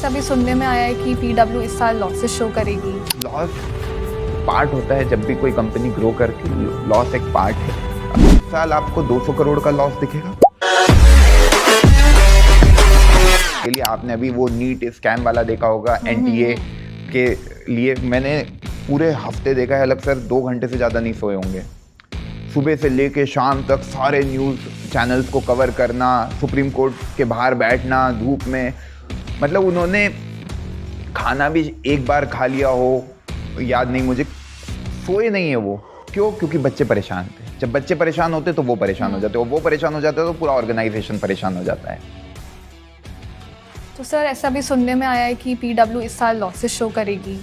ऐसा भी सुनने में आया है कि पीडब्ल्यू इस साल लॉसेस शो करेगी। लॉस पार्ट होता है जब भी कोई कंपनी ग्रो करती है, लॉस एक पार्ट है। इस साल आपको 200 करोड़ का लॉस दिखेगा। के लिए आपने अभी वो नीट स्कैम वाला देखा होगा, एनटीए के लिए मैंने पूरे हफ्ते देखा है, अलग सर 2 घंटे से ज़्यादा नहीं सोए होंगे। सुबह से लेके शाम तक सारे न्यूज़ चैनल्स को कवर करना, सुप्रीम कोर्ट के बाहर बैठना धूप में, मतलब उन्होंने खाना भी एक बार खा लिया हो, याद नहीं मुझे, सोए नहीं है वो। क्यों? क्योंकि बच्चे परेशान थे। जब बच्चे परेशान होते तो वो परेशान हो जाते, और वो परेशान हो जाते तो पूरा ऑर्गेनाइजेशन परेशान हो जाता है। तो सर ऐसा भी सुनने में आया है कि पीडब्ल्यू इस साल लॉसेस शो करेगी,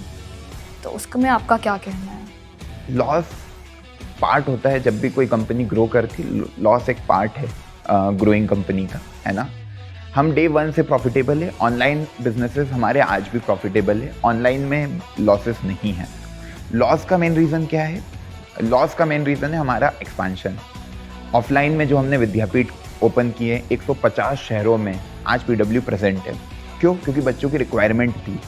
तो उसमें आपका क्या कहना है? लॉस पार्ट होता है जब भी कोई कंपनी ग्रो करती, लॉस एक पार्ट है ग्रोइंग कंपनी का, है ना। हम डे 1 से प्रॉफिटेबल है। ऑनलाइन बिजनेसेस हमारे आज भी प्रॉफिटेबल है, ऑनलाइन में लॉसेस नहीं है। लॉस का मेन रीज़न क्या है? लॉस का मेन रीज़न है हमारा एक्सपांशन। ऑफलाइन में जो हमने विद्यापीठ ओपन किए 150 शहरों में, आज पीडब्ल्यू प्रेजेंट है। क्यों? क्योंकि बच्चों की रिक्वायरमेंट थी।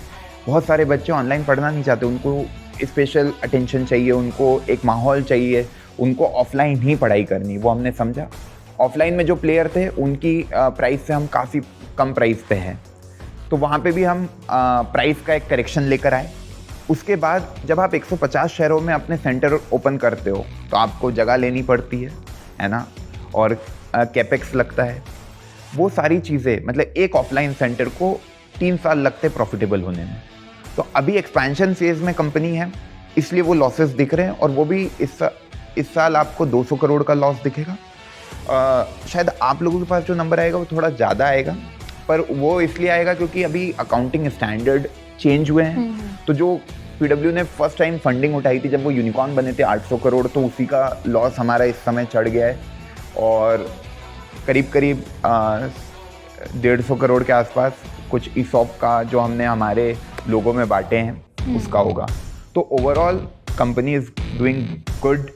बहुत सारे बच्चे ऑनलाइन पढ़ना नहीं चाहते, उनको स्पेशल अटेंशन चाहिए, उनको एक माहौल चाहिए, उनको ऑफलाइन ही पढ़ाई करनी। वो हमने समझा। ऑफलाइन में जो प्लेयर थे उनकी प्राइस से हम काफ़ी कम प्राइस पे हैं, तो वहाँ पे भी हम प्राइस का एक करेक्शन लेकर आए। उसके बाद जब आप 150 शहरों में अपने सेंटर ओपन करते हो तो आपको जगह लेनी पड़ती है ना, और कैपेक्स लगता है। वो सारी चीज़ें, मतलब एक ऑफलाइन सेंटर को 3 साल लगते प्रॉफिटेबल होने में। तो अभी एक्सपेंशन फेज में कंपनी है, इसलिए वो लॉसेस दिख रहे हैं, और वो भी इस साल आपको 200 करोड़ का लॉस दिखेगा। शायद आप लोगों के पास जो नंबर आएगा वो थोड़ा ज़्यादा आएगा, पर वो इसलिए आएगा क्योंकि अभी अकाउंटिंग स्टैंडर्ड चेंज हुए हैं। तो जो पीडब्ल्यू ने फर्स्ट टाइम फंडिंग उठाई थी जब वो यूनिकॉर्न बने थे 800 करोड़, तो उसी का लॉस हमारा इस समय चढ़ गया है, और करीब 150 करोड़ के आसपास कुछ ईसॉप का जो हमने हमारे लोगों में बांटे हैं उसका होगा। तो overall company is doing good,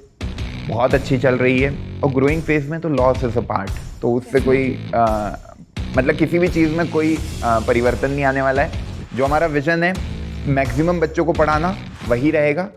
बहुत अच्छी चल रही है, और ग्रोइंग फेज में तो लॉस इज अ पार्ट। तो उससे कोई मतलब किसी भी चीज़ में कोई परिवर्तन नहीं आने वाला है। जो हमारा विजन है मैक्सिमम बच्चों को पढ़ाना, वही रहेगा।